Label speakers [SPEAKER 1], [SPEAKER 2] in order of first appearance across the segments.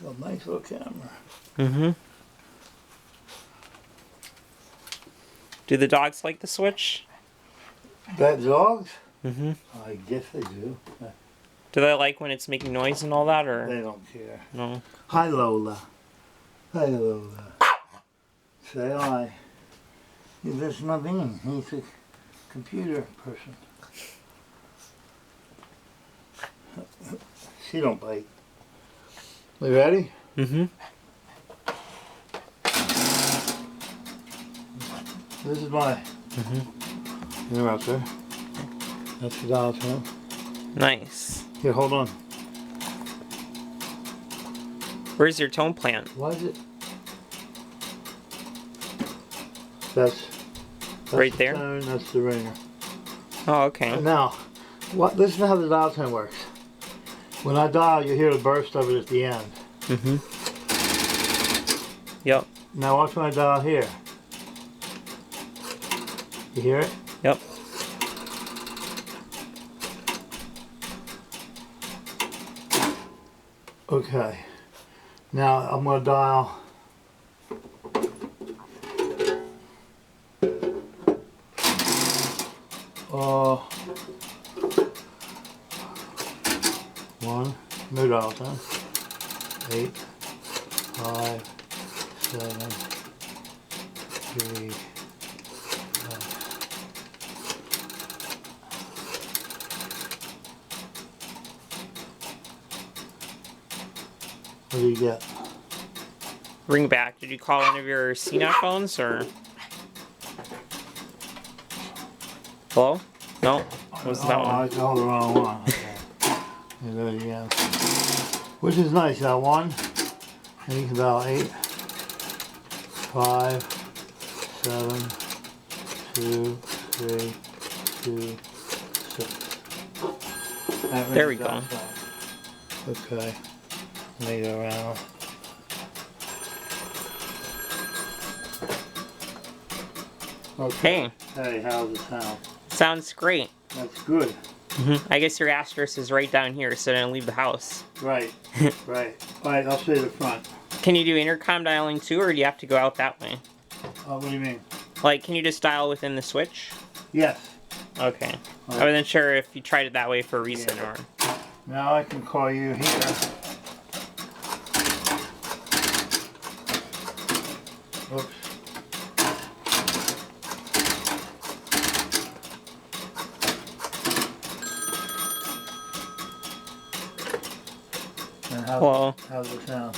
[SPEAKER 1] That's a nice little camera.
[SPEAKER 2] Mm-hmm. Do the dogs like the Switch?
[SPEAKER 1] That dogs?
[SPEAKER 2] Mm-hmm.
[SPEAKER 1] I guess they do.
[SPEAKER 2] Do they like when it's making noise and all that, or?
[SPEAKER 1] They don't care.
[SPEAKER 2] No.
[SPEAKER 1] Hi, Lola. Hi, Lola. Say hi. There's nothing. He's a computer person. She don't bite. You ready?
[SPEAKER 2] Mm-hmm.
[SPEAKER 1] This is my interrupter. That's the dial tone.
[SPEAKER 2] Nice.
[SPEAKER 1] Here, hold on.
[SPEAKER 2] Where's your tone plant?
[SPEAKER 1] Why is it? That's
[SPEAKER 2] Right
[SPEAKER 1] the
[SPEAKER 2] there?
[SPEAKER 1] tone, that's the ringer.
[SPEAKER 2] Oh, okay.
[SPEAKER 1] Now, listen to how the dial tone works. When I dial, you hear the burst of it at the end.
[SPEAKER 2] Mm-hmm. Yep.
[SPEAKER 1] Now watch when I dial here. You hear it?
[SPEAKER 2] Yep.
[SPEAKER 1] Okay. Now I'm going to dial. One, no dial tone. 8, 5, 7, 3. What do you get?
[SPEAKER 2] Ring back. Did you call one of your CNAP phones, or? Hello? No? What was that one?
[SPEAKER 1] I called the wrong one. Okay. You do it again. Which is nice. That one. I think about 8, 5, 7, 2, 3, 2, 6.
[SPEAKER 2] There we go.
[SPEAKER 1] Okay. Let me go around. Okay. Hey, how's it sound?
[SPEAKER 2] Sounds great.
[SPEAKER 1] That's good.
[SPEAKER 2] I guess your asterisk is right down here, so don't leave the house.
[SPEAKER 1] Right. Right. All right, I'll show you the front.
[SPEAKER 2] Can you do intercom dialing too, or do you have to go out that way?
[SPEAKER 1] What do you mean?
[SPEAKER 2] Like, can you just dial within the switch?
[SPEAKER 1] Yes.
[SPEAKER 2] Okay.
[SPEAKER 1] Right.
[SPEAKER 2] I wasn't sure if you tried it that way for a reason,
[SPEAKER 1] Yeah.
[SPEAKER 2] or...
[SPEAKER 1] Now I can call you here. Oops. And how's it sound?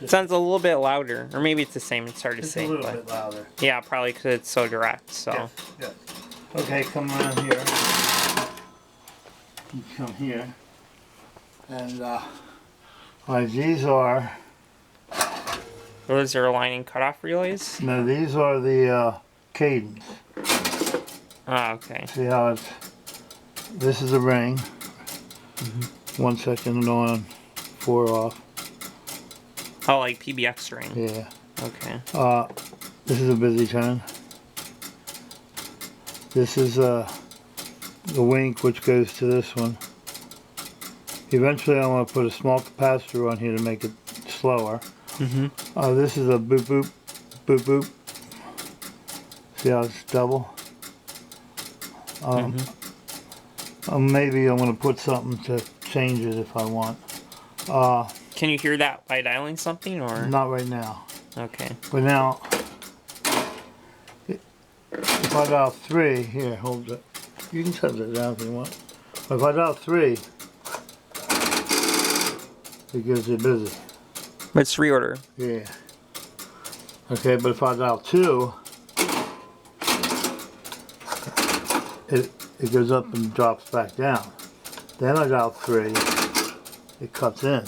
[SPEAKER 2] Sounds a little bit louder, or maybe it's the same. It's hard to
[SPEAKER 1] Just
[SPEAKER 2] say.
[SPEAKER 1] a little
[SPEAKER 2] but
[SPEAKER 1] bit louder.
[SPEAKER 2] yeah, probably because it's so direct. So.
[SPEAKER 1] Yes, yes. Okay, come around here. You come here. And these are.
[SPEAKER 2] Those are aligning cutoff relays?
[SPEAKER 1] No, these are the cadence.
[SPEAKER 2] Ah, okay.
[SPEAKER 1] See how it's. This is a ring. 1 second on, 4 off.
[SPEAKER 2] Oh, like PBX ring.
[SPEAKER 1] Yeah.
[SPEAKER 2] Okay.
[SPEAKER 1] This is a busy tone. This is the wink, which goes to this one. Eventually, I want to put a small capacitor on here to make it slower. This is a boop boop, boop boop. See how it's double? Maybe I'm going to put something to change it if I want.
[SPEAKER 2] Can you hear that by dialing something, or?
[SPEAKER 1] Not right now.
[SPEAKER 2] Okay.
[SPEAKER 1] But now, if I dial 3, here, hold it. You can set it down if you want. If I dial 3, it gives you busy.
[SPEAKER 2] Let's reorder.
[SPEAKER 1] Yeah. Okay, but if I dial 2, it goes up and drops back down. Then I dial 3, it cuts in.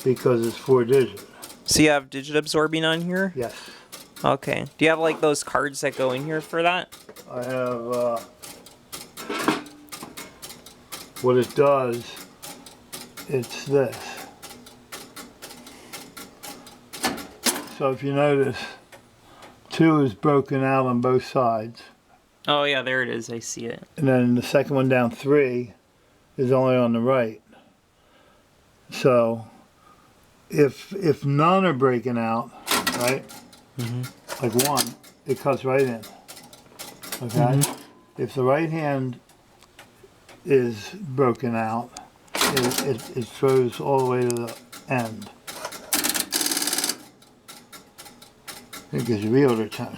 [SPEAKER 1] Because it's 4 digit.
[SPEAKER 2] So you have digit absorbing on here?
[SPEAKER 1] Yes.
[SPEAKER 2] Okay. Do you have like those cards that go in here for that?
[SPEAKER 1] I have, what it does, it's this. So if you notice, 2 is broken out on both sides.
[SPEAKER 2] Oh yeah, there it is. I see it.
[SPEAKER 1] And then the second one down, 3, is only on the right. So if none are breaking out, right? Like one, it cuts right in. Okay. If the right hand is broken out, it throws all the way to the end. It gives you real return.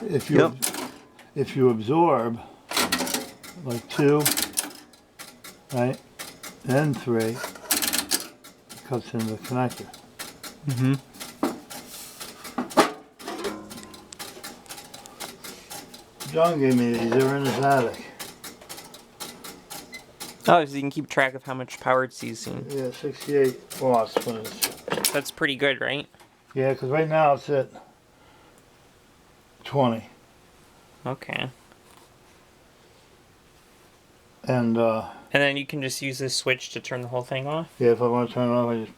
[SPEAKER 1] If you absorb like 2, right, then 3, it cuts into the connector. John gave me these. They were in his attic.
[SPEAKER 2] Oh, so you can keep track of how much power it's using.
[SPEAKER 1] Yeah, 68 watts. When it's,
[SPEAKER 2] That's pretty good, right?
[SPEAKER 1] yeah, because right now it's at 20.
[SPEAKER 2] Okay.
[SPEAKER 1] And
[SPEAKER 2] then you can just use this switch to turn the whole thing off?
[SPEAKER 1] yeah, if I want to turn it off,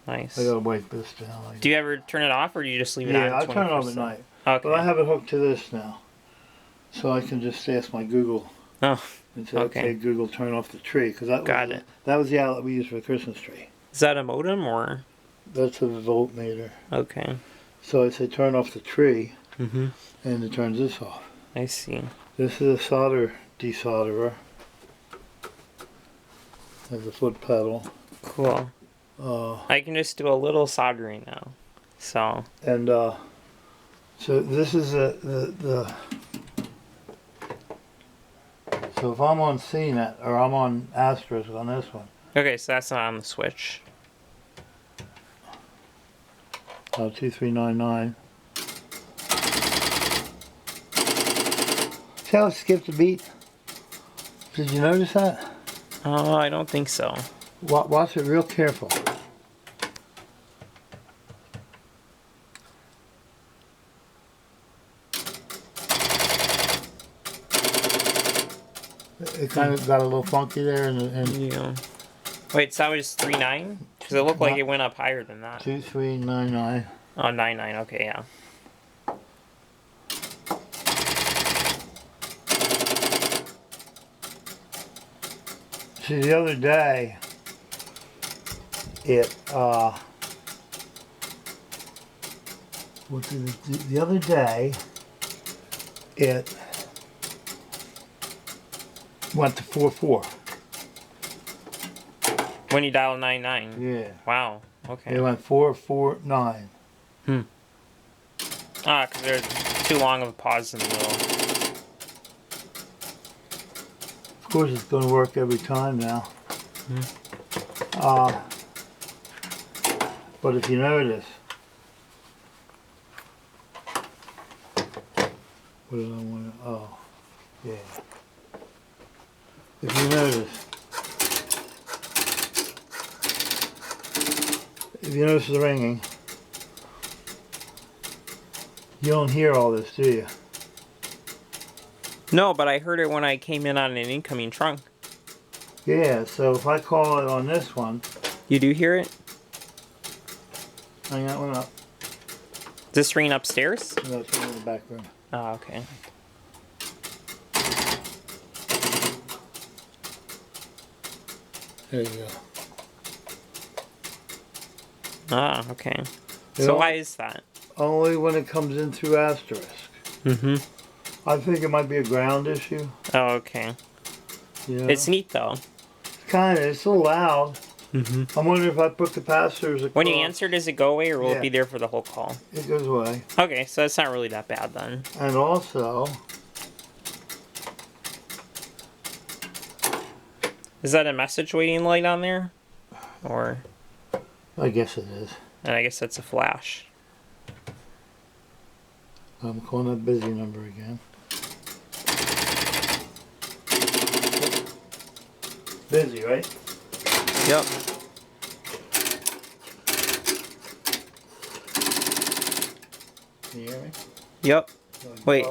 [SPEAKER 2] Nice.
[SPEAKER 1] I gotta wipe this down. Like
[SPEAKER 2] Do you ever turn it off, or do you just leave it on?
[SPEAKER 1] yeah, I turn it off at night.
[SPEAKER 2] Okay.
[SPEAKER 1] But I have it hooked to this now. So I can just ask my Google
[SPEAKER 2] Oh,
[SPEAKER 1] and say,
[SPEAKER 2] okay.
[SPEAKER 1] okay, Google, turn off the tree. Because that was the outlet we used for the Christmas tree.
[SPEAKER 2] Is that a modem, or?
[SPEAKER 1] That's a voltmeter.
[SPEAKER 2] Okay.
[SPEAKER 1] So I say turn off the tree,
[SPEAKER 2] Mm-hmm.
[SPEAKER 1] and it turns this off.
[SPEAKER 2] I see.
[SPEAKER 1] This is a solder desolderer. There's a foot pedal.
[SPEAKER 2] Cool. I can just do a little soldering now. So.
[SPEAKER 1] And so this is the so if I'm on CNET or I'm on Asterisk on this one.
[SPEAKER 2] Okay, so that's not on the switch.
[SPEAKER 1] 2399. See how it skipped a beat? Did you notice that?
[SPEAKER 2] Oh, I don't think so.
[SPEAKER 1] Watch it real careful. It kind of got a little funky there, and
[SPEAKER 2] Yeah. Wait, so that was 3.9? Because it looked like it went up higher than that.
[SPEAKER 1] 2399.
[SPEAKER 2] Oh, 9.9. Okay, yeah.
[SPEAKER 1] See, the other day, the other day, it went to 4.4.
[SPEAKER 2] When you dial 9.9.
[SPEAKER 1] Yeah.
[SPEAKER 2] Wow. Okay.
[SPEAKER 1] It went 4.49.
[SPEAKER 2] Ah, because there's too long of a pause in the middle.
[SPEAKER 1] Of course, it's going to work every time now. But if you notice, what did I want to? Oh, yeah. If you notice the ringing, you don't hear all this, do you?
[SPEAKER 2] No, but I heard it when I came in on an incoming trunk.
[SPEAKER 1] Yeah, so if I call it on this one,
[SPEAKER 2] You do hear it?
[SPEAKER 1] hang that one up.
[SPEAKER 2] Is this ringing upstairs?
[SPEAKER 1] No, it's in the back room.
[SPEAKER 2] Oh, okay.
[SPEAKER 1] There you go.
[SPEAKER 2] Ah, okay.
[SPEAKER 1] You
[SPEAKER 2] So
[SPEAKER 1] know-
[SPEAKER 2] why is that?
[SPEAKER 1] Only when it comes in through Asterisk.
[SPEAKER 2] Mm-hmm.
[SPEAKER 1] I think it might be a ground issue.
[SPEAKER 2] Oh, okay.
[SPEAKER 1] You know?
[SPEAKER 2] It's neat, though.
[SPEAKER 1] Kind of. It's so loud.
[SPEAKER 2] Mm-hmm.
[SPEAKER 1] I'm wondering if I put capacitors across.
[SPEAKER 2] When you answer, does it go away, or will
[SPEAKER 1] Yeah.
[SPEAKER 2] it be there for the whole call?
[SPEAKER 1] It goes away.
[SPEAKER 2] Okay, so that's not really that bad, then.
[SPEAKER 1] And also,
[SPEAKER 2] Is that a message waiting light on there? Or...
[SPEAKER 1] I guess it is.
[SPEAKER 2] And I guess that's a flash.
[SPEAKER 1] I'm calling that busy number again. Busy, right?
[SPEAKER 2] Yep.
[SPEAKER 1] Can you hear me?
[SPEAKER 2] Yep. Wait.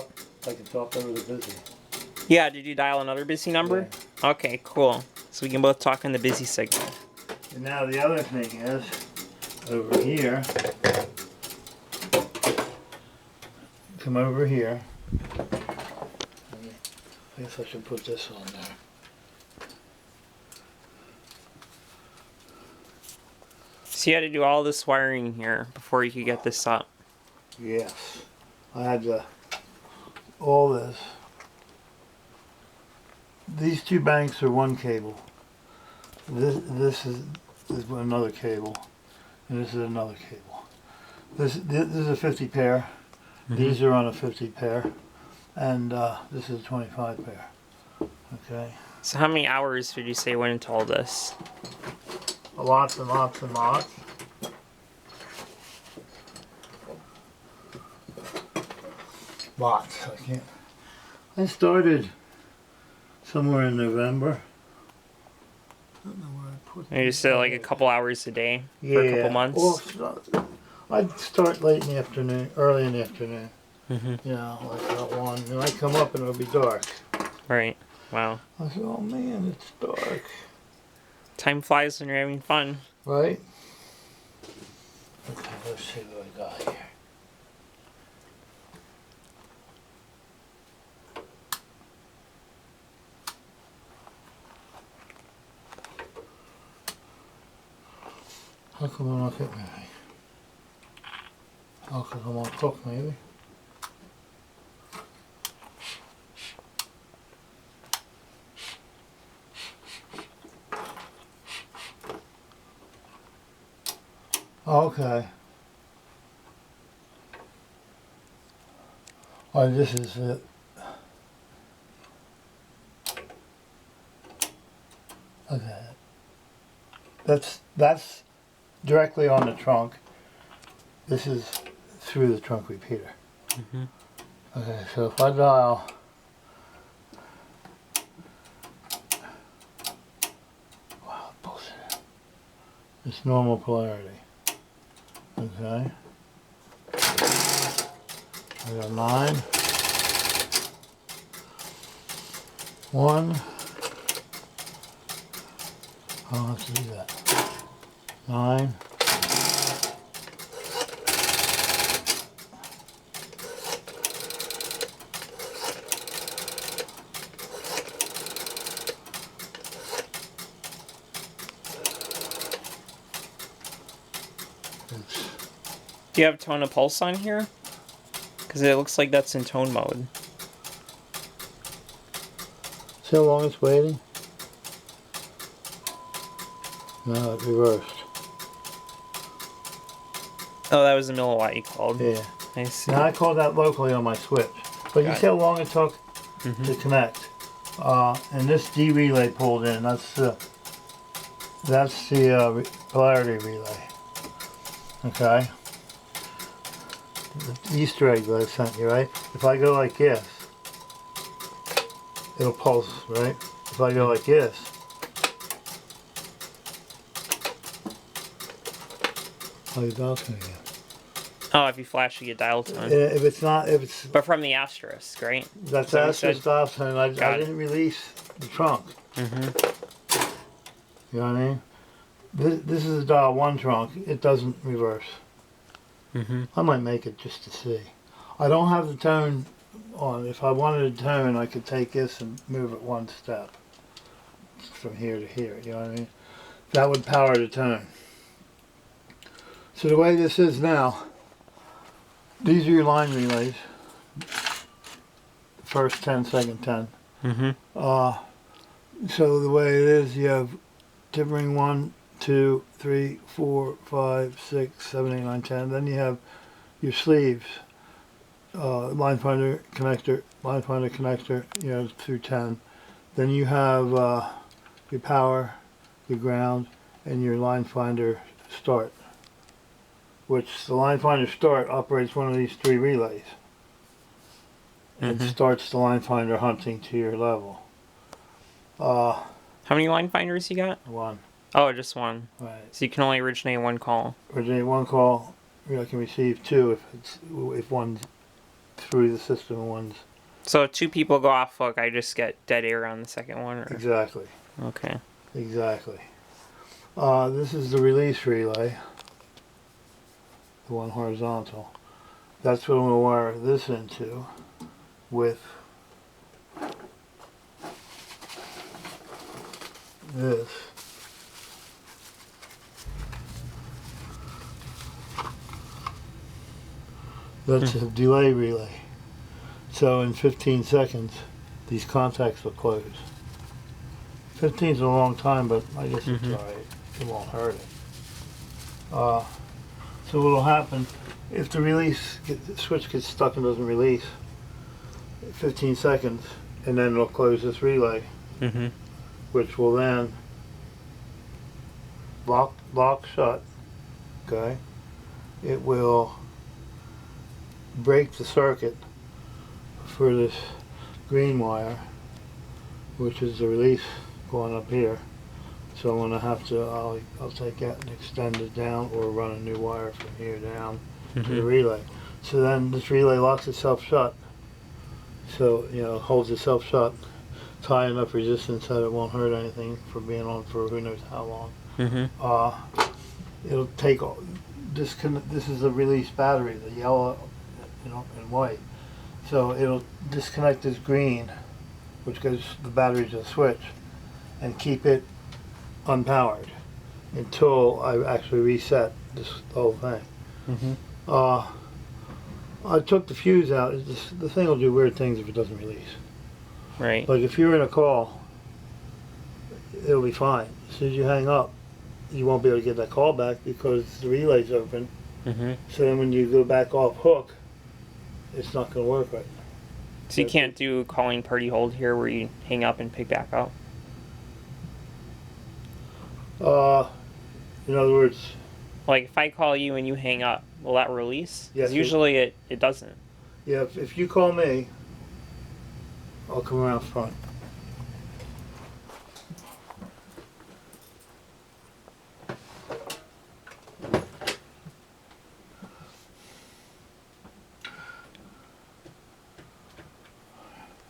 [SPEAKER 1] I can talk over the busy.
[SPEAKER 2] Yeah, did you dial another busy number? Okay, cool. So we can both talk on the busy signal.
[SPEAKER 1] And now the other thing is, over here, come over here. I guess I should put this on there.
[SPEAKER 2] So you had to do all this wiring here before you could get this up.
[SPEAKER 1] Yes. I had to, all this. These two banks are one cable. This is another cable. And this is another cable. This is a 50 pair. These are on a 50 pair. And this is a 25 pair. Okay.
[SPEAKER 2] So how many hours would you say went into all this?
[SPEAKER 1] Lots and lots and lots. Lots. I started somewhere in November. I don't know where I put
[SPEAKER 2] You just said like a couple hours a day
[SPEAKER 1] yeah.
[SPEAKER 2] for a couple months?
[SPEAKER 1] Well, I'd start late in the afternoon, early in the afternoon.
[SPEAKER 2] Mm-hmm.
[SPEAKER 1] You know, like about 1. And I'd come up and it'll be dark.
[SPEAKER 2] Right. Wow.
[SPEAKER 1] I said, oh man, it's dark.
[SPEAKER 2] Time flies when you're having fun.
[SPEAKER 1] Right? Okay, let's see what I got here. How come I'm not getting anything? Oh, because I'm on cook, maybe? Okay. Oh, this is it. Okay. That's directly on the trunk. This is through the trunk repeater.
[SPEAKER 2] Mm-hmm.
[SPEAKER 1] Okay, so if I dial wow, bullshit. It's normal polarity. Okay. I got 9. 1. I don't have to do that. 9.
[SPEAKER 2] Do you have tone of pulse on here? Because it looks like that's in tone mode.
[SPEAKER 1] See how long it's waiting? No, it reversed.
[SPEAKER 2] Oh, that was the milliwatt you called.
[SPEAKER 1] Yeah.
[SPEAKER 2] I see.
[SPEAKER 1] Now I called that locally on my switch. But you see how long it took to connect. And this D relay pulled in. That's the polarity relay. Okay. The Easter egg that I sent you, right? If I go like this, it'll pulse, right? If I go like this, oh, your dial's gonna get.
[SPEAKER 2] Oh, if you flash, you get dial tone.
[SPEAKER 1] If it's
[SPEAKER 2] But from the asterisk, right?
[SPEAKER 1] that's
[SPEAKER 2] what you
[SPEAKER 1] after
[SPEAKER 2] said?
[SPEAKER 1] stop sign. I
[SPEAKER 2] Got it.
[SPEAKER 1] didn't release the trunk.
[SPEAKER 2] Mm-hmm.
[SPEAKER 1] You know what I mean? This is a dial 1 trunk. It doesn't reverse.
[SPEAKER 2] Mm-hmm.
[SPEAKER 1] I might make it just to see. I don't have the tone on. If I wanted a tone, I could take this and move it 1 step from here to here. You know what I mean? That would power the tone. So the way this is now, these are your line relays. First 10, second 10.
[SPEAKER 2] Mm-hmm.
[SPEAKER 1] So the way it is, you have tippering 1, 2, 3, 4, 5, 6, 7, 8, 9, 10. Then you have your sleeves, line finder connector, you know, through 10. Then you have your power, your ground, and your line finder start, which the line finder start operates one of these 3 relays. It starts the line finder hunting to your level.
[SPEAKER 2] How many line finders you got?
[SPEAKER 1] 1.
[SPEAKER 2] Oh, just 1.
[SPEAKER 1] Right.
[SPEAKER 2] So you can only originate 1 call.
[SPEAKER 1] Originate 1 call, I can receive 2 if one's through the system and one's
[SPEAKER 2] So if 2 people go off hook, I just get dead air on the second one? Or?
[SPEAKER 1] exactly.
[SPEAKER 2] Okay.
[SPEAKER 1] Exactly. This is the release relay, the one horizontal. That's what I'm going to wire this into with this. That's a delay relay. So in 15 seconds, these contacts will close. 15 is a long time, but I guess it's alright. It won't hurt it. So what'll happen, if the switch gets stuck and doesn't release, 15 seconds, and then it'll close this relay, which will then lock shut, okay? It will break the circuit for this green wire, which is the release going up here. So I'm going to have to, I'll take that and extend it down or run a new wire from here down to the relay. So then this relay locks itself shut. So, you know, holds itself shut. It's high enough resistance that it won't hurt anything for being on for who knows how long. It'll take, this is the release battery, the yellow, you know, and white. So it'll disconnect this green, which goes the battery to the switch, and keep it unpowered until I actually reset this whole thing. I took the fuse out. The thing will do weird things if it doesn't release.
[SPEAKER 2] Right.
[SPEAKER 1] Like if you're in a call, it'll be fine. As soon as you hang up, you won't be able to get that call back because the relay's open. So then when you go back off hook, it's not going to work right.
[SPEAKER 2] So you can't do calling party hold here where you hang up and pick back up?
[SPEAKER 1] In other words,
[SPEAKER 2] like if I call you and you hang up, will that release?
[SPEAKER 1] Yes.
[SPEAKER 2] 'Cause usually it doesn't.
[SPEAKER 1] Yeah, if you call me, I'll come around front.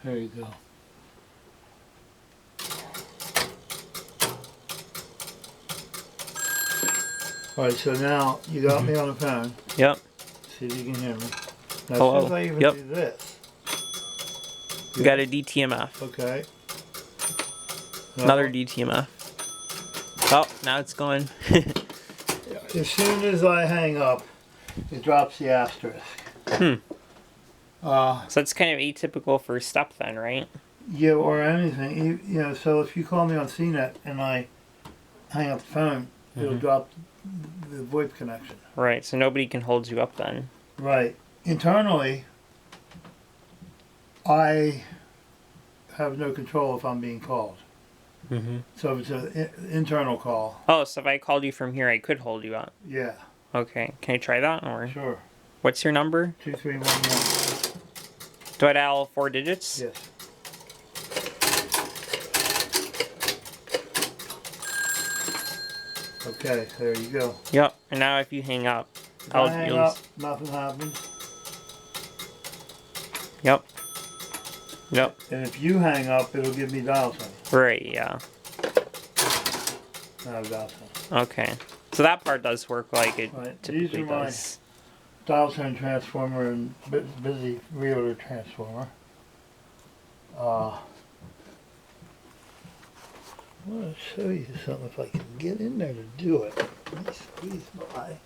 [SPEAKER 1] There you go. Alright, so now you got me on the phone.
[SPEAKER 2] Yep.
[SPEAKER 1] See if you can hear me. Now,
[SPEAKER 2] Hello.
[SPEAKER 1] as soon as I even do this.
[SPEAKER 2] You got a DTMF.
[SPEAKER 1] Okay.
[SPEAKER 2] Another DTMF. Oh, now it's going.
[SPEAKER 1] As soon as I hang up, it drops the asterisk.
[SPEAKER 2] So that's kind of atypical for step then, right?
[SPEAKER 1] Yeah, or anything. You know, so if you call me on CNET and I hang up the phone, it'll drop the VoIP connection.
[SPEAKER 2] Right, so nobody can hold you up then.
[SPEAKER 1] Right. Internally, I have no control if I'm being called. So if it's an internal call.
[SPEAKER 2] Oh, so if I called you from here, I could hold you up.
[SPEAKER 1] Yeah.
[SPEAKER 2] Okay, can I try that? Or
[SPEAKER 1] Sure.
[SPEAKER 2] what's your number?
[SPEAKER 1] 2311.
[SPEAKER 2] Do I dial 4 digits?
[SPEAKER 1] Yes. Okay, there you go.
[SPEAKER 2] Yep. And now if you hang up,
[SPEAKER 1] If I hang up, nothing happens.
[SPEAKER 2] Yep. Yep.
[SPEAKER 1] And if you hang up, it'll give me dial tone.
[SPEAKER 2] Right, yeah.
[SPEAKER 1] No, dial tone.
[SPEAKER 2] Okay. So that part does work like it typically
[SPEAKER 1] These are my
[SPEAKER 2] does.
[SPEAKER 1] dial tone transformer and busy reorder transformer. I want to show you something if I can get in there to do it. Let me squeeze by.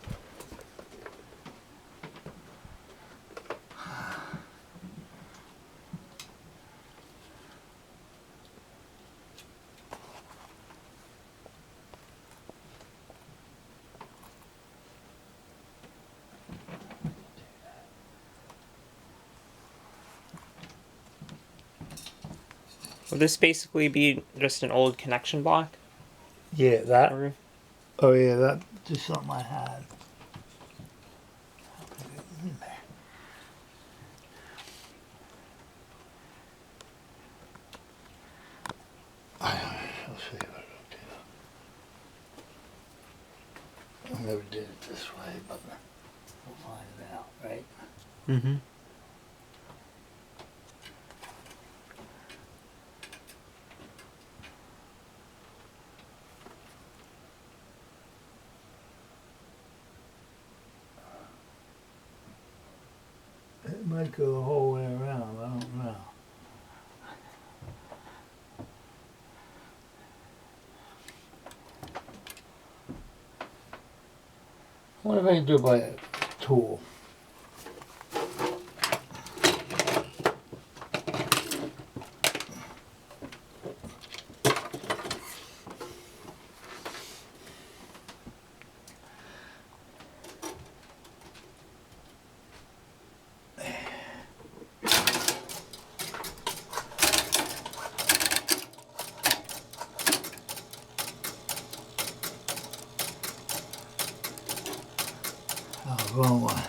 [SPEAKER 2] Would this basically be just an old connection block?
[SPEAKER 1] Yeah, that.
[SPEAKER 2] Or-
[SPEAKER 1] Oh yeah, that's just something I had. I'll put it in there. I'll show you what I'll do. I never did it this way, but we'll find it out, right?
[SPEAKER 2] Mm-hmm.
[SPEAKER 1] It might go the whole way around, I don't know. I wonder if I can do it by a tool. wrong one.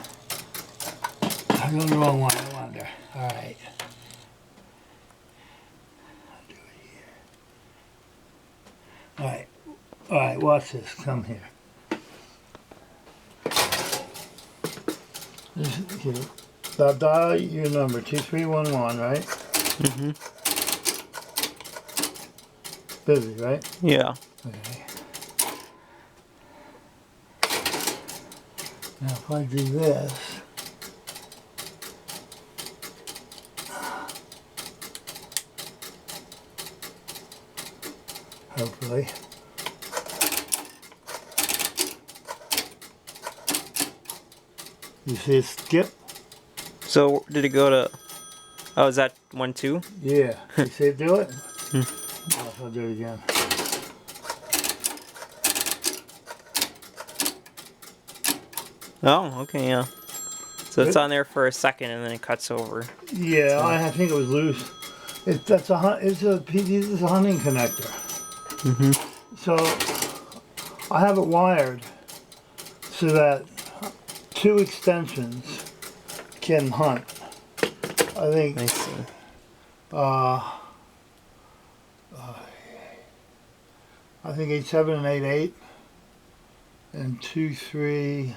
[SPEAKER 1] I'm on the wrong one, I wonder. Alright. I'll do it here. Alright. Alright, watch this. Come here. Here. Now dial your number, 2311, right?
[SPEAKER 2] Mm-hmm.
[SPEAKER 1] Busy, right?
[SPEAKER 2] Yeah.
[SPEAKER 1] Okay. Now if I do this, hopefully. You see it skip?
[SPEAKER 2] So did it go to? Oh, is that 1 2?
[SPEAKER 1] Yeah. You see it do it? I'll do it again.
[SPEAKER 2] Oh, okay, yeah. So it's on there for a second and then it cuts over.
[SPEAKER 1] Yeah, I think it was loose. It's a hunting connector.
[SPEAKER 2] Mm-hmm.
[SPEAKER 1] So I have it wired so that 2 extensions can hunt. I think.
[SPEAKER 2] I see.
[SPEAKER 1] I think 8.7 and 8.8 and 2.3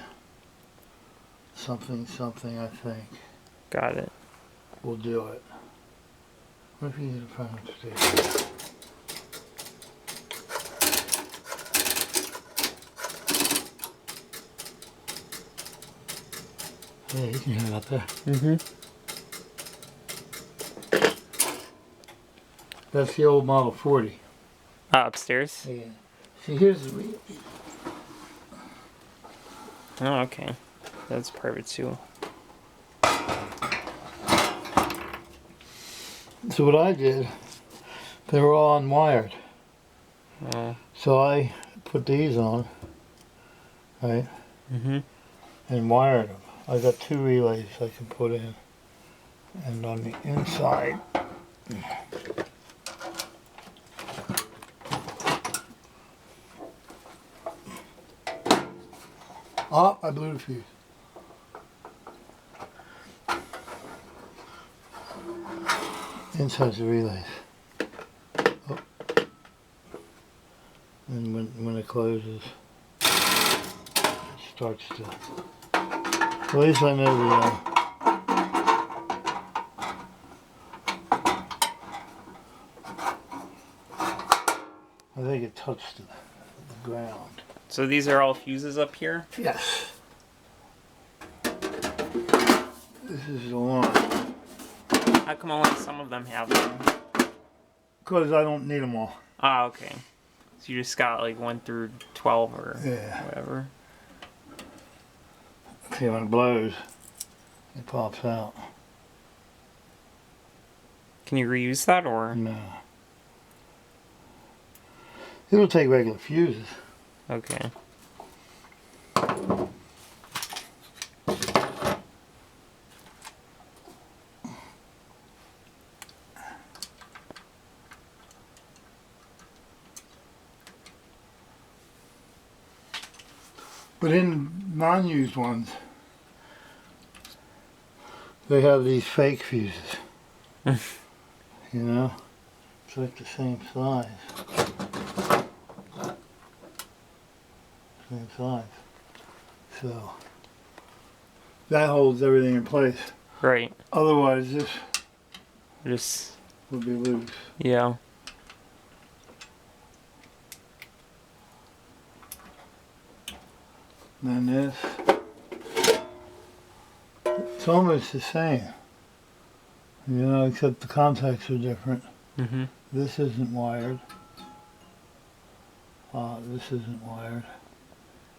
[SPEAKER 1] something something. I think
[SPEAKER 2] Got it.
[SPEAKER 1] we'll do it. What if you get a phone upstairs? Yeah, you can hear it up there.
[SPEAKER 2] Mm-hmm.
[SPEAKER 1] That's the old Model 40.
[SPEAKER 2] Upstairs?
[SPEAKER 1] Yeah. See, here's the
[SPEAKER 2] Oh, okay. That's perfect too.
[SPEAKER 1] So what I did, they were all unwired.
[SPEAKER 2] Oh.
[SPEAKER 1] So I put these on, right,
[SPEAKER 2] Mm-hmm.
[SPEAKER 1] and wired them. I got 2 relays I can put in. And on the inside, I blew the fuse. Inside's the relays. Oh. And when it closes, it starts to. At least I know the. I think it touched the ground.
[SPEAKER 2] So these are all fuses up here?
[SPEAKER 1] Yes. This is the one.
[SPEAKER 2] How come only some of them have them?
[SPEAKER 1] Because I don't need them all.
[SPEAKER 2] Ah, okay. So you just got like 1 through 12 or
[SPEAKER 1] Yeah.
[SPEAKER 2] whatever.
[SPEAKER 1] See, when it blows, it pops out.
[SPEAKER 2] Can you reuse that or?
[SPEAKER 1] No. It'll take regular fuses.
[SPEAKER 2] Okay.
[SPEAKER 1] But in non-used ones, they have these fake fuses. You know? It's like the same size. Same size. So, that holds everything in place.
[SPEAKER 2] Right.
[SPEAKER 1] Otherwise, this
[SPEAKER 2] Just,
[SPEAKER 1] would be loose.
[SPEAKER 2] yeah.
[SPEAKER 1] And then this, it's almost the same. You know, except the contacts are different.
[SPEAKER 2] Mm-hmm.
[SPEAKER 1] This isn't wired. This isn't wired.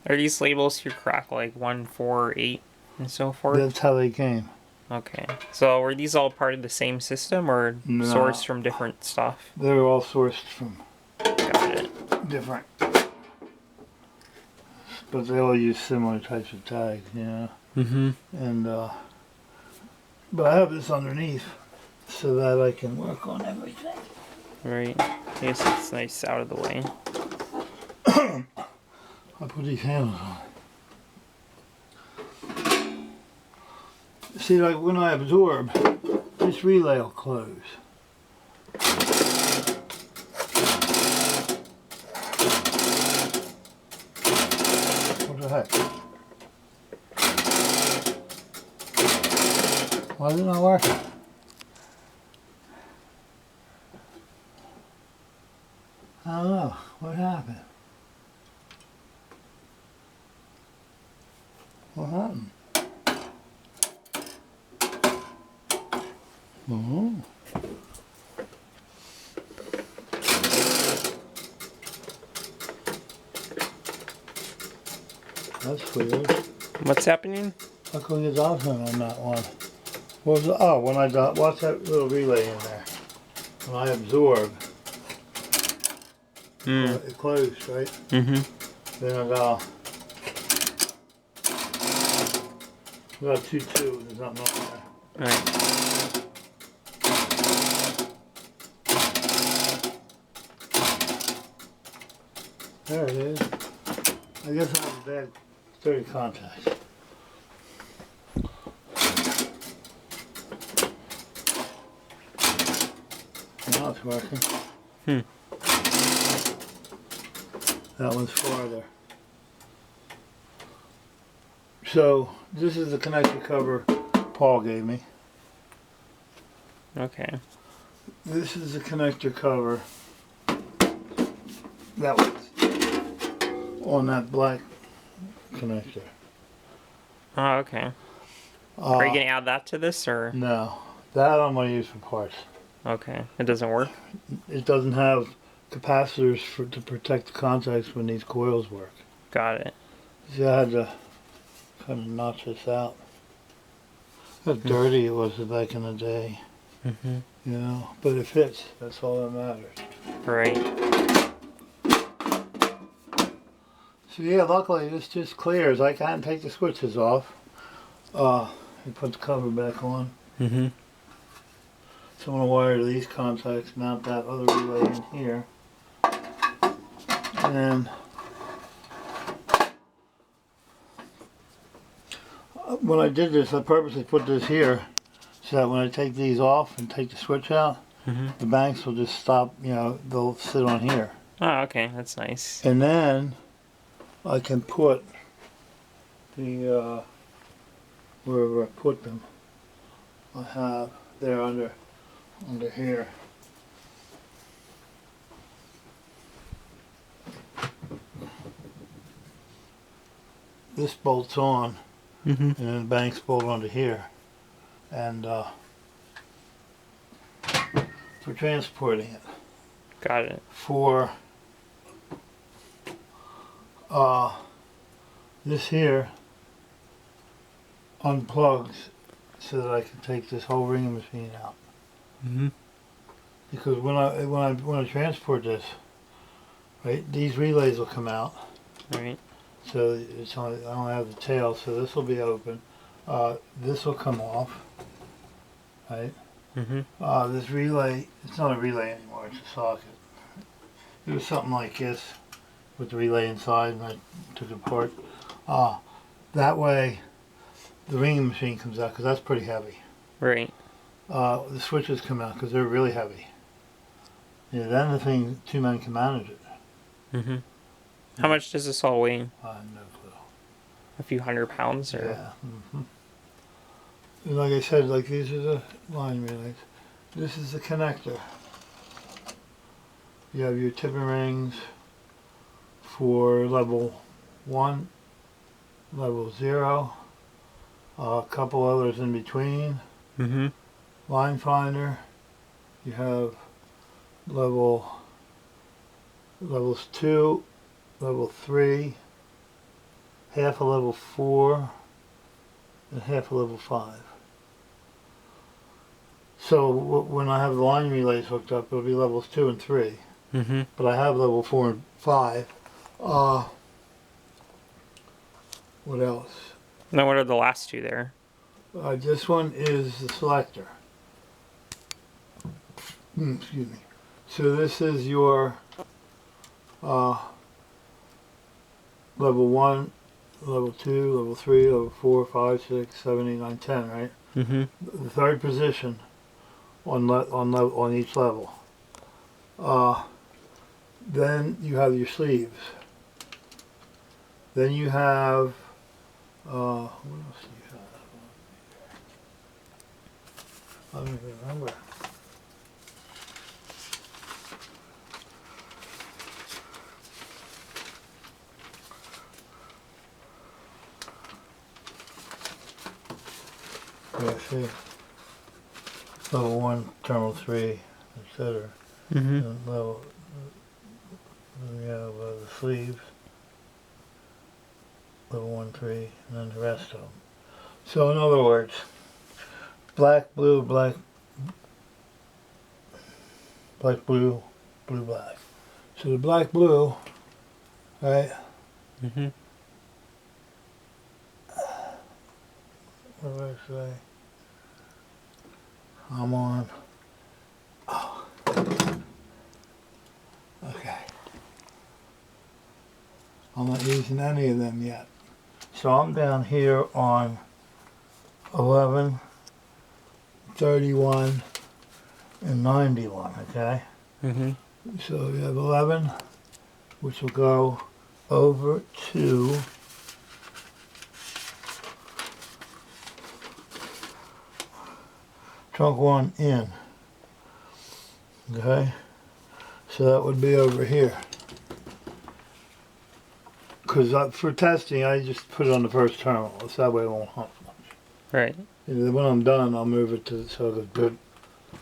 [SPEAKER 2] Are these labels here correct? Like 1, 4, 8, and so forth?
[SPEAKER 1] That's how they came.
[SPEAKER 2] Okay. So were these all part of the same system or
[SPEAKER 1] No.
[SPEAKER 2] sourced from different stuff?
[SPEAKER 1] They were all sourced from
[SPEAKER 2] Got it.
[SPEAKER 1] different. But they all use similar types of tags, you know.
[SPEAKER 2] Mm-hmm.
[SPEAKER 1] And, but I have this underneath so that I can work on everything.
[SPEAKER 2] Right. I guess it's nice out of the way.
[SPEAKER 1] I put these handles on. See, like when I absorb, this relay will close. What the heck? Why is it not working? I don't know. What happened? What happened? Oh. That's weird.
[SPEAKER 2] What's happening?
[SPEAKER 1] How come it's off on that one? What was it? Oh, when I got, what's that little relay in there? When I absorb, it closed, right?
[SPEAKER 2] Mm-hmm.
[SPEAKER 1] Then I got 2-2, there's nothing on there.
[SPEAKER 2] Alright.
[SPEAKER 1] There it is. I guess I have a bad 30 contacts. Now it's working. That one's farther. So this is the connector cover Paul gave me.
[SPEAKER 2] Okay.
[SPEAKER 1] This is the connector cover that was on that black connector.
[SPEAKER 2] Oh, okay. Are you gonna add that to this, or?
[SPEAKER 1] No, that I'm gonna use for parts.
[SPEAKER 2] Okay, it doesn't work?
[SPEAKER 1] It doesn't have capacitors to protect the contacts when these coils work.
[SPEAKER 2] Got it.
[SPEAKER 1] See, I had to kind of notch this out. How dirty it was back in the day,
[SPEAKER 2] Mm-hmm.
[SPEAKER 1] you know, but it fits. That's all that matters.
[SPEAKER 2] Right.
[SPEAKER 1] So yeah, luckily this just clears. I can't take the switches off. You put the cover back on.
[SPEAKER 2] Mm-hmm.
[SPEAKER 1] So I'm going to wire these contacts, mount that other relay in here. And then when I did this, I purposely put this here so that when I take these off and take the switch out, the banks will just stop, you know, they'll sit on here.
[SPEAKER 2] Oh, okay, that's nice.
[SPEAKER 1] And then I can put the, wherever I put them, I have there under here. This bolts on, and then the banks bolt onto here, and for transporting it.
[SPEAKER 2] Got it.
[SPEAKER 1] For this here unplugs so that I can take this whole ring machine out. Because when I transport this, right, these relays will come out.
[SPEAKER 2] Right.
[SPEAKER 1] So it's only, I only have the tail, so this will be open. This will come off, right? This relay, it's not a relay anymore, it's a socket. It was something like this with the relay inside, and I took it apart. That way the ringing machine comes out, because that's pretty heavy.
[SPEAKER 2] Right.
[SPEAKER 1] The switches come out because they're really heavy. Yeah, then the thing, 2 men can manage it.
[SPEAKER 2] How much does this all weigh?
[SPEAKER 1] I have no clue.
[SPEAKER 2] A few 100 pounds, or?
[SPEAKER 1] Yeah. And like I said, like these are the line relays. This is the connector. You have your tipping rings for level 1, level 0, a couple others in between. Line finder. You have levels 2, level 3, half a level 4, and half a level 5. So when I have the line relays hooked up, it'll be levels 2 and 3. But I have level 4 and 5. What else?
[SPEAKER 2] Now, what are the last two there?
[SPEAKER 1] This one is the selector. Excuse me. So this is your level 1, level 2, level 3, level 4, 5, 6, 7, 8, 9, 10, right?
[SPEAKER 2] Mm-hmm.
[SPEAKER 1] The third position on each level. Then you have your sleeves. Then you have what else do you have? I don't even remember. Yeah, see. Level 1, terminal 3, etc.
[SPEAKER 2] Mm-hmm.
[SPEAKER 1] And level, we have the sleeves, level 1, 3, and then the rest of them. So in other words, black, blue, black, black, blue, blue, black. So the black, blue, right?
[SPEAKER 2] Mm-hmm.
[SPEAKER 1] What did I say? I'm on. Oh. Okay. I'm not using any of them yet. So I'm down here on 11, 31, and 91, okay?
[SPEAKER 2] Mm-hmm.
[SPEAKER 1] So you have 11, which will go over to trunk 1 in, okay? So that would be over here. Because for testing, I just put it on the first terminal. So that way it won't hump much.
[SPEAKER 2] Right.
[SPEAKER 1] And when I'm done, I'll move it to so the good.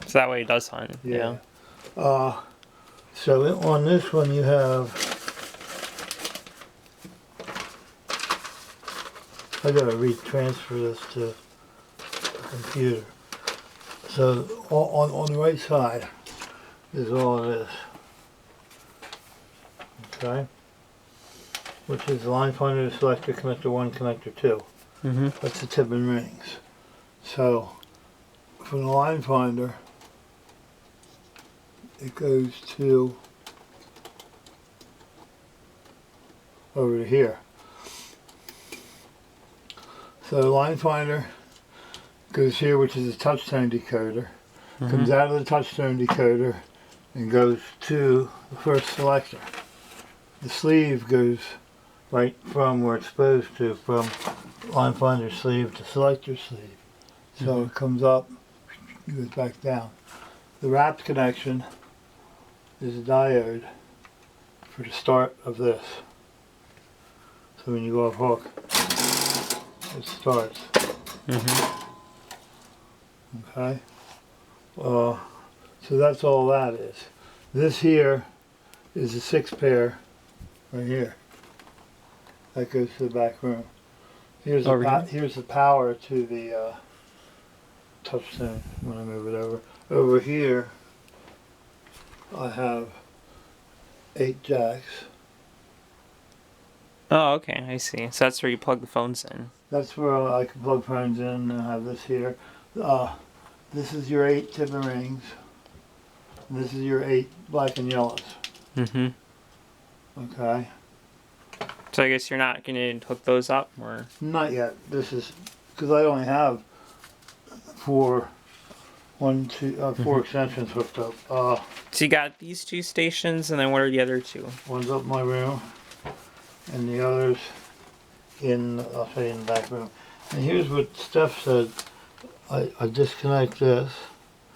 [SPEAKER 2] So that way it does hunt. Yeah.
[SPEAKER 1] So on this one you have. I gotta retransfer this to the computer. So on the right side is all of this. Okay. Which is the line finder, the selector, connector 1, connector 2.
[SPEAKER 2] Mm-hmm.
[SPEAKER 1] That's the tip and rings. So from the line finder, it goes to over to here. So the line finder goes here, which is a touchtone decoder.
[SPEAKER 2] Mm-hmm.
[SPEAKER 1] Comes out of the touchtone decoder and goes to the first selector. The sleeve goes right from where it's supposed to, from line finder sleeve to selector sleeve. So it comes up, goes back down. The wrapped connection is a diode for the start of this. So when you go off hook, it starts.
[SPEAKER 2] Mm-hmm.
[SPEAKER 1] Okay? So that's all that is. This here is a 6 pair right here. That goes to the back room. Here's the power to the touchstone when I move it over. Over here, I have 8 jacks.
[SPEAKER 2] Oh, okay. I see. So that's where you plug the phones in.
[SPEAKER 1] That's where I can plug phones in and have this here. This is your 8 tip and rings. And this is your 8 black and yellows.
[SPEAKER 2] Mm-hmm.
[SPEAKER 1] Okay.
[SPEAKER 2] So I guess you're not going to hook those up, or?
[SPEAKER 1] Not yet. This is because I only have 4 extensions hooked up.
[SPEAKER 2] So you got these 2 stations, and then what are the other 2?
[SPEAKER 1] One's up in my room, and the other's I'll show you in the back room. And here's what Steph said. I disconnect this.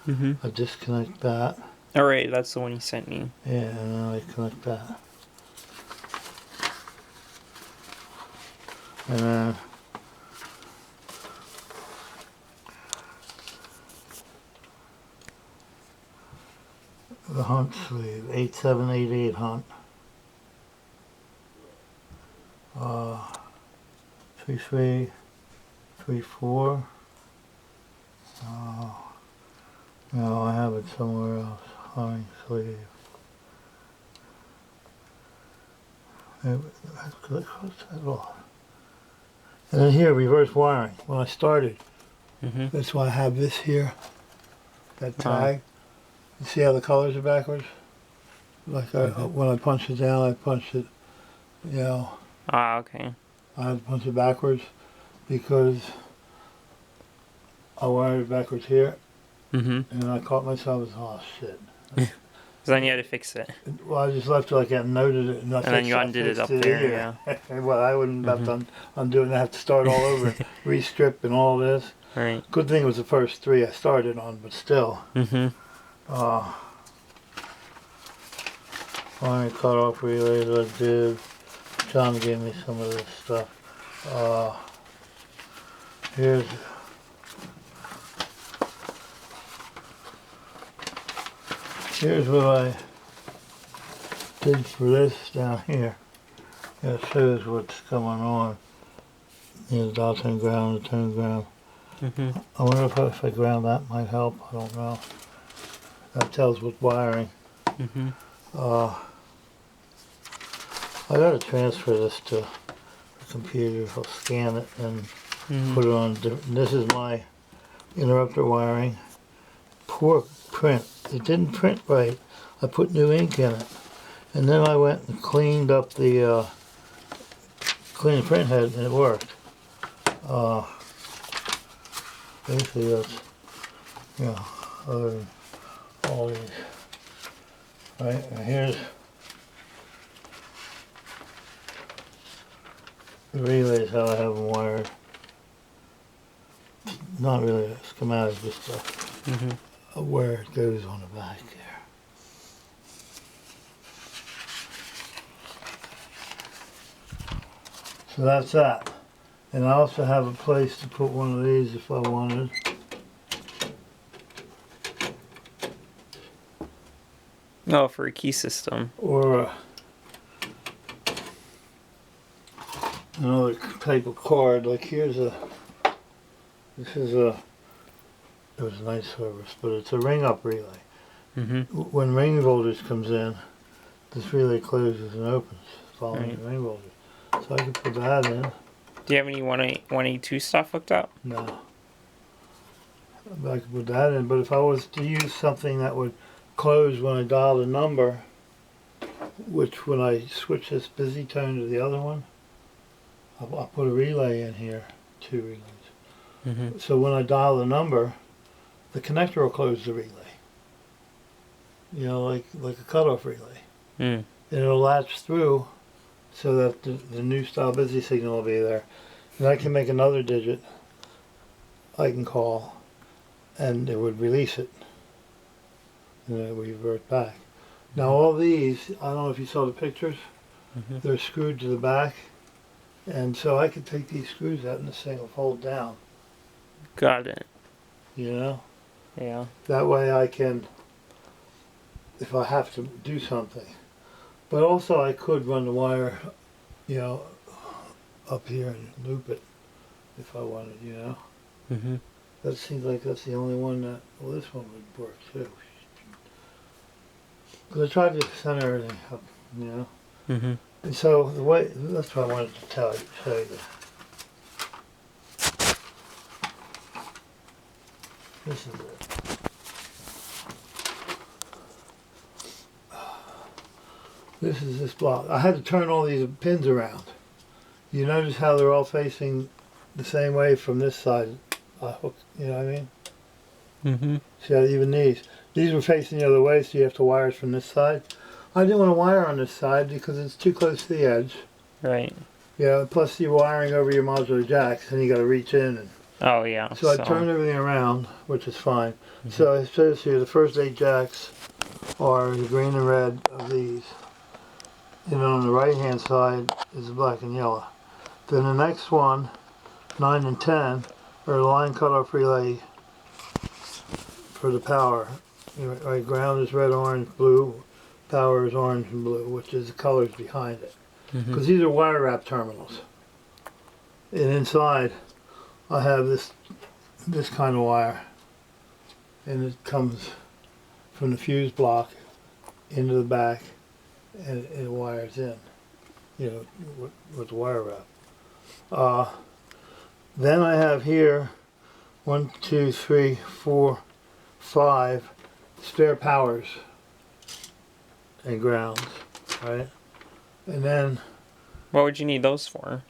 [SPEAKER 2] Mm-hmm.
[SPEAKER 1] I disconnect that.
[SPEAKER 2] All right, that's the one you sent me.
[SPEAKER 1] Yeah, and then I connect that. And then the hunt sleeve, 8788 hunt. 33, 34. No, I have it somewhere else. Hunting sleeve. Let's cross that off. And then here, reverse wiring. When I started, that's why I have this here. That tag. You see how the colors are backwards? Like when I punch it down, I punch it,
[SPEAKER 2] Ah, okay.
[SPEAKER 1] I have to punch it backwards because I wired it backwards here,
[SPEAKER 2] Mm-hmm.
[SPEAKER 1] and I caught myself as, oh shit.
[SPEAKER 2] So then you had to fix it.
[SPEAKER 1] Well, I just left it like that and noted it, and I
[SPEAKER 2] And then you
[SPEAKER 1] I
[SPEAKER 2] undid it
[SPEAKER 1] fixed
[SPEAKER 2] up there,
[SPEAKER 1] here. Well, I wouldn't have to undo it and have to start all over, re-strip and all this.
[SPEAKER 2] Right.
[SPEAKER 1] Good thing it was the first 3 I started on, but still.
[SPEAKER 2] Mm-hmm.
[SPEAKER 1] Wiring cutoff relays I did. John gave me some of this stuff. Here's what I did for this down here. It shows what's going on. The dot and ground, the turn ground.
[SPEAKER 2] Mm-hmm.
[SPEAKER 1] I wonder if I ground that might help. I don't know. That tells what wiring.
[SPEAKER 2] Mm-hmm.
[SPEAKER 1] I gotta transfer this to the computer. I'll scan it and put it on. This is my interrupter wiring. Poor print. It didn't print right. I put new ink in it, and then I went and cleaned up the cleaned the print head, and it worked. Basically, that's other than all these. Right, and here's the relays, how I have them wired. Not really a schematic, just where it goes on the back there. So that's that. And I also have a place to put one of these if I wanted.
[SPEAKER 2] Oh, for a key system.
[SPEAKER 1] Or another type of card. Like here's a, this is a, it was a nice service, but it's a ring up relay.
[SPEAKER 2] Mm-hmm.
[SPEAKER 1] When ring voltage comes in, this relay closes and opens following
[SPEAKER 2] Right.
[SPEAKER 1] the ring voltage. So I can put that in.
[SPEAKER 2] Do you have any 182 stuff hooked up?
[SPEAKER 1] No. I could put that in, but if I was to use something that would close when I dial the number, which when I switch this busy tone to the other one, I'll put a relay in here, 2 relays.
[SPEAKER 2] Mm-hmm.
[SPEAKER 1] So when I dial the number, the connector will close the relay. You know, like a cutoff relay.
[SPEAKER 2] Mm.
[SPEAKER 1] And it'll latch through so that the new style busy signal will be there. And I can make another digit I can call, and it would release it. And it would revert back. Now all these, I don't know if you saw the pictures, they're screwed to the back. And so I could take these screws out and this thing will fold down.
[SPEAKER 2] Got it.
[SPEAKER 1] You know?
[SPEAKER 2] Yeah.
[SPEAKER 1] That way I can, if I have to do something. But also I could run the wire, you know, up here and loop it if I wanted, you know.
[SPEAKER 2] Mm-hmm.
[SPEAKER 1] That seems like that's the only one that, well, this one would work too. Because I tried to center everything up, you know.
[SPEAKER 2] Mm-hmm.
[SPEAKER 1] And so the way, that's what I wanted to show you. This is it. This is this block. I had to turn all these pins around. You notice how they're all facing the same way from this side. You know what I mean?
[SPEAKER 2] Mm-hmm.
[SPEAKER 1] See how even these were facing the other way, so you have to wire it from this side. I didn't want to wire on this side because it's too close to the edge.
[SPEAKER 2] Right.
[SPEAKER 1] Yeah, plus you're wiring over your modular jacks, and you got to reach in. And
[SPEAKER 2] Oh, yeah.
[SPEAKER 1] so I turned everything around, which is fine. So it says here the first 8 jacks are the green and red of these. And on the right hand side is the black and yellow. Then the next one, 9 and 10, are the line cutoff relay for the power. Right, ground is red, orange, blue. Power is orange and blue, which is the colors behind it. Because these are wire wrap terminals. And inside, I have this kind of wire, and it comes from the fuse block into the back, and it wires in, you know, with the wire wrap. Then I have here 1, 2, 3, 4, 5 spare powers and grounds, right? And then
[SPEAKER 2] What would you need those for?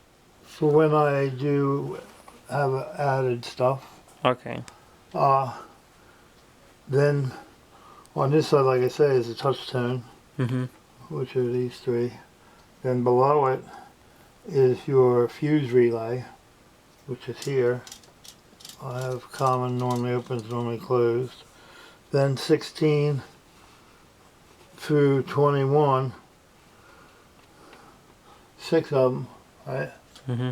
[SPEAKER 1] for when I do have added stuff,
[SPEAKER 2] Okay.
[SPEAKER 1] Then on this side, like I say, is a touch tone,
[SPEAKER 2] Mm-hmm.
[SPEAKER 1] which are these three. Then below it is your fuse relay, which is here. I have common, normally opens, normally closed. Then 16 through 21, 6 of them, right,
[SPEAKER 2] Mm-hmm.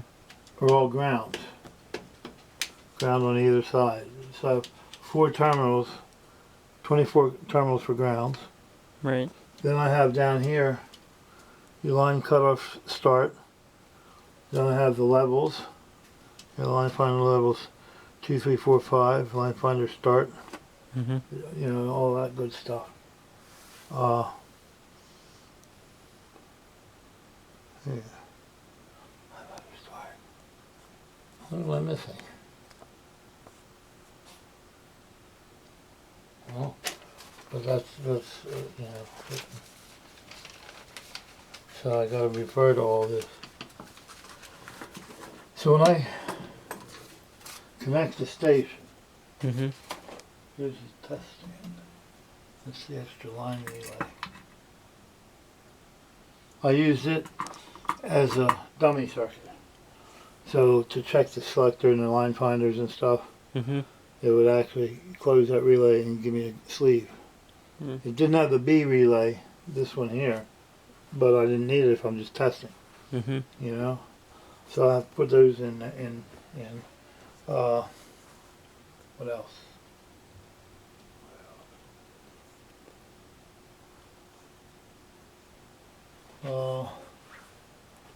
[SPEAKER 1] are all ground. Ground on either side. So I have 4 terminals, 24 terminals for grounds.
[SPEAKER 2] Right.
[SPEAKER 1] Then I have down here your line cutoff start. Then I have the levels. Your line finder levels 2, 3, 4, 5. Line finder start.
[SPEAKER 2] Mm-hmm.
[SPEAKER 1] You know, all that good stuff. Here. What am I missing? Well, but that's you know. So I got to refer to all this. So when I connect the station,
[SPEAKER 2] Mm-hmm.
[SPEAKER 1] here's the test stand. That's the extra line relay. I used it as a dummy circuit. So to check the selector and the line finders and stuff,
[SPEAKER 2] Mm-hmm.
[SPEAKER 1] it would actually close that relay and give me a sleeve.
[SPEAKER 2] Mm.
[SPEAKER 1] It didn't have the B relay, this one here, but I didn't need it if I'm just testing,
[SPEAKER 2] Mm-hmm.
[SPEAKER 1] you know. So I have to put those in. What else?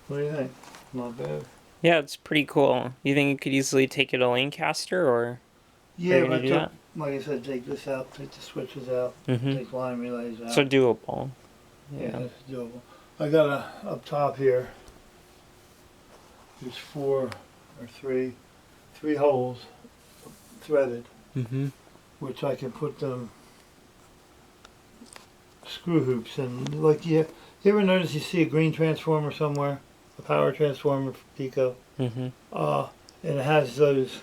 [SPEAKER 1] What do you think? Not bad.
[SPEAKER 2] Yeah, it's pretty cool. You think you could easily take it to Lancaster, or are
[SPEAKER 1] Yeah,
[SPEAKER 2] you
[SPEAKER 1] but
[SPEAKER 2] gonna
[SPEAKER 1] I
[SPEAKER 2] do
[SPEAKER 1] took,
[SPEAKER 2] that?
[SPEAKER 1] like I said, take this out, take the switches out,
[SPEAKER 2] Mm-hmm.
[SPEAKER 1] take line relays out.
[SPEAKER 2] So doable.
[SPEAKER 1] yeah,
[SPEAKER 2] Yeah.
[SPEAKER 1] it's doable. I got up top here. There's 4 or 3 holes threaded,
[SPEAKER 2] Mm-hmm.
[SPEAKER 1] which I can put them screw hoops in. Like you ever notice you see a green transformer somewhere, a power transformer for Pico,
[SPEAKER 2] Mm-hmm.
[SPEAKER 1] and it has those.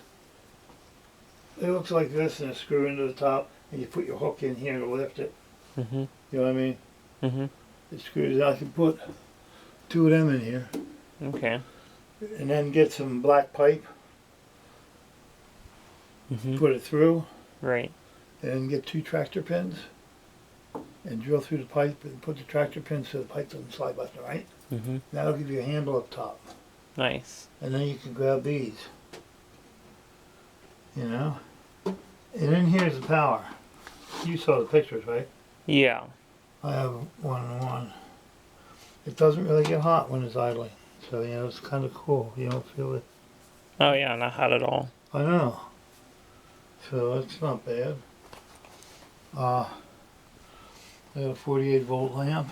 [SPEAKER 1] It looks like this, and a screw into the top, and you put your hook in here to lift it.
[SPEAKER 2] Mm-hmm.
[SPEAKER 1] You know what I mean?
[SPEAKER 2] Mm-hmm.
[SPEAKER 1] It screws. I can put 2 of them in here,
[SPEAKER 2] Okay.
[SPEAKER 1] and then get some black pipe,
[SPEAKER 2] Mm-hmm.
[SPEAKER 1] put it through,
[SPEAKER 2] Right.
[SPEAKER 1] and get 2 tractor pins, and drill through the pipe, and put the tractor pins so the pipe doesn't slide left and right.
[SPEAKER 2] Mm-hmm.
[SPEAKER 1] That'll give you a handle up top,
[SPEAKER 2] Nice.
[SPEAKER 1] and then you can grab these. You know, and then here's the power. You saw the pictures, right?
[SPEAKER 2] Yeah.
[SPEAKER 1] I have 1 and 1. It doesn't really get hot when it's idling, so you know it's kind of cool. You don't feel it.
[SPEAKER 2] Oh yeah, not hot at all.
[SPEAKER 1] I know. So it's not bad. I got a 48-volt lamp,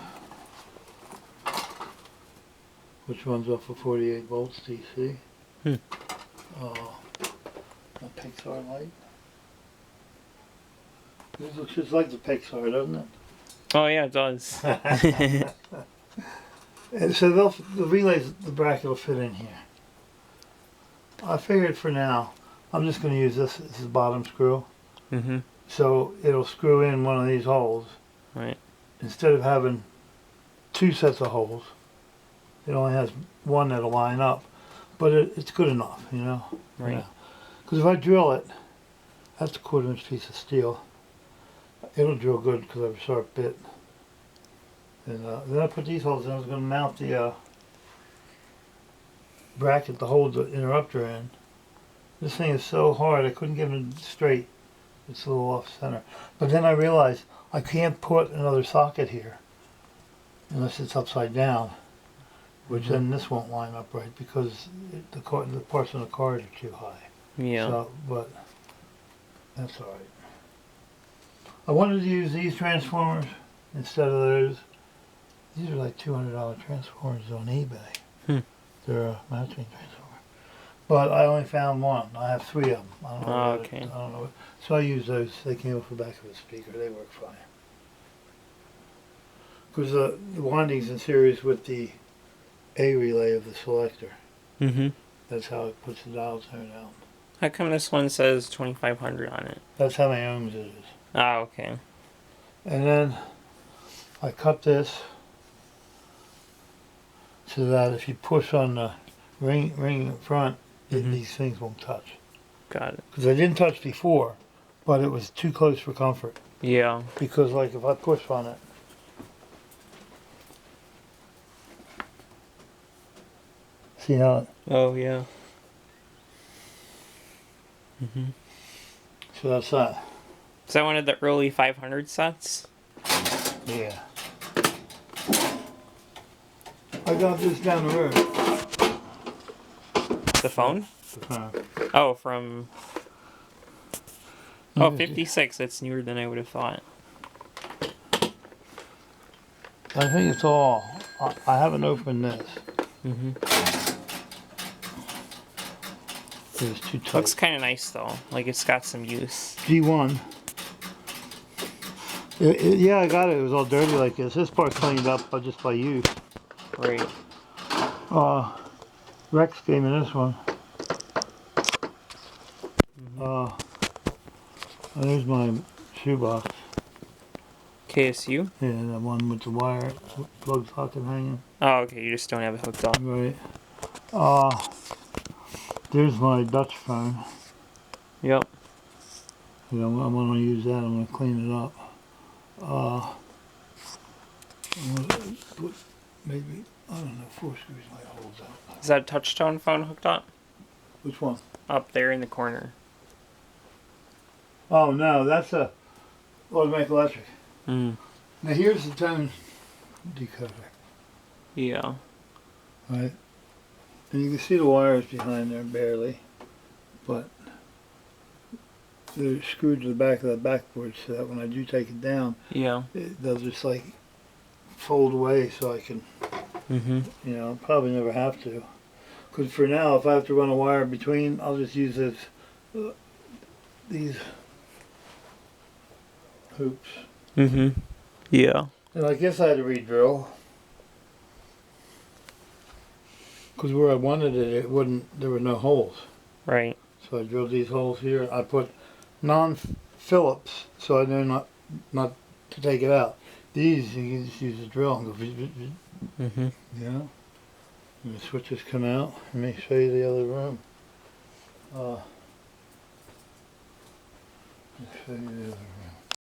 [SPEAKER 1] which runs off of 48 volts DC.
[SPEAKER 2] Hmm.
[SPEAKER 1] A Pixar light. This looks just like the Pixar, doesn't it?
[SPEAKER 2] Oh yeah, it does.
[SPEAKER 1] And so the relays, the bracket will fit in here. I figured for now, I'm just going to use this as the bottom screw.
[SPEAKER 2] Mm-hmm.
[SPEAKER 1] So it'll screw in one of these holes.
[SPEAKER 2] Right.
[SPEAKER 1] Instead of having 2 sets of holes, it only has 1 that'll line up. But it's good enough, you know?
[SPEAKER 2] Right.
[SPEAKER 1] Because if I drill it, that's a 1/4 inch piece of steel. It'll drill good because I have a sharp bit. And then I put these holes in. I was going to mount the bracket to hold the interrupter in. This thing is so hard I couldn't get it straight. It's a little off center. But then I realized I can't put another socket here unless it's upside down, which then this won't line up right because the parts on the card are too high.
[SPEAKER 2] Yeah.
[SPEAKER 1] So, but that's all right. I wanted to use these transformers instead of those. These are like $200 transformers on eBay.
[SPEAKER 2] Hmm.
[SPEAKER 1] They're a matching transformer. But I only found 1. I have 3 of them. I don't know.
[SPEAKER 2] Okay.
[SPEAKER 1] I don't know. So I use those. They came off the back of the speaker. They work fine. Because the winding's in series with the A relay of the selector.
[SPEAKER 2] Mm-hmm.
[SPEAKER 1] That's how it puts the dial tone out.
[SPEAKER 2] How come this one says 2,500 on it?
[SPEAKER 1] That's how many ohms it is.
[SPEAKER 2] Oh, okay.
[SPEAKER 1] And then I cut this so that if you push on the ring in front, these things won't touch.
[SPEAKER 2] Got it.
[SPEAKER 1] Because I didn't touch before, but it was too close for comfort.
[SPEAKER 2] Yeah.
[SPEAKER 1] Because like if I push on it, see how it,
[SPEAKER 2] Oh, yeah.
[SPEAKER 1] so that's that.
[SPEAKER 2] Is that one of the early 500 sets?
[SPEAKER 1] Yeah. I got this down the road.
[SPEAKER 2] The phone?
[SPEAKER 1] The phone.
[SPEAKER 2] Oh, from... Oh,
[SPEAKER 1] Let me see.
[SPEAKER 2] 56. That's newer than I would have thought.
[SPEAKER 1] I think it's all. I haven't opened this. It was too tight.
[SPEAKER 2] Looks kind of nice, though. Like, it's got some use.
[SPEAKER 1] G1. Yeah, I got it. It was all dirty like this. This part's cleaned up just by use.
[SPEAKER 2] Right.
[SPEAKER 1] Rex gave me this one. There's my shoebox.
[SPEAKER 2] KSU?
[SPEAKER 1] Yeah, that one with the wire, plug socket hanging.
[SPEAKER 2] Oh, okay. You just don't have it hooked up.
[SPEAKER 1] Right. There's my Dutch phone.
[SPEAKER 2] Yep.
[SPEAKER 1] You know, I'm gonna use that. I'm gonna clean it up. I'm gonna put maybe, I don't know, 4 screws might hold that.
[SPEAKER 2] Is that a touch-tone phone hooked up?
[SPEAKER 1] Which one?
[SPEAKER 2] Up there in the corner.
[SPEAKER 1] Oh no, that's a automatic electric.
[SPEAKER 2] Mm.
[SPEAKER 1] Now here's the tone decoder,
[SPEAKER 2] Yeah.
[SPEAKER 1] right? And you can see the wires behind there barely, but they're screwed to the back of the backboard so that when I do take it down,
[SPEAKER 2] Yeah.
[SPEAKER 1] they'll just like fold away so I can, you know, probably never have to. Because for now, if I have to run a wire between, I'll just use this, these hoops.
[SPEAKER 2] Yeah.
[SPEAKER 1] And I guess I had to re-drill. Because where I wanted it, it wouldn't, there were no holes.
[SPEAKER 2] Right.
[SPEAKER 1] So I drilled these holes here. I put non-Phillips so I know not to take it out. These, you can just use a drill and go, yeah. And the switches come out. Let me show you the other room. Let me show you the other room.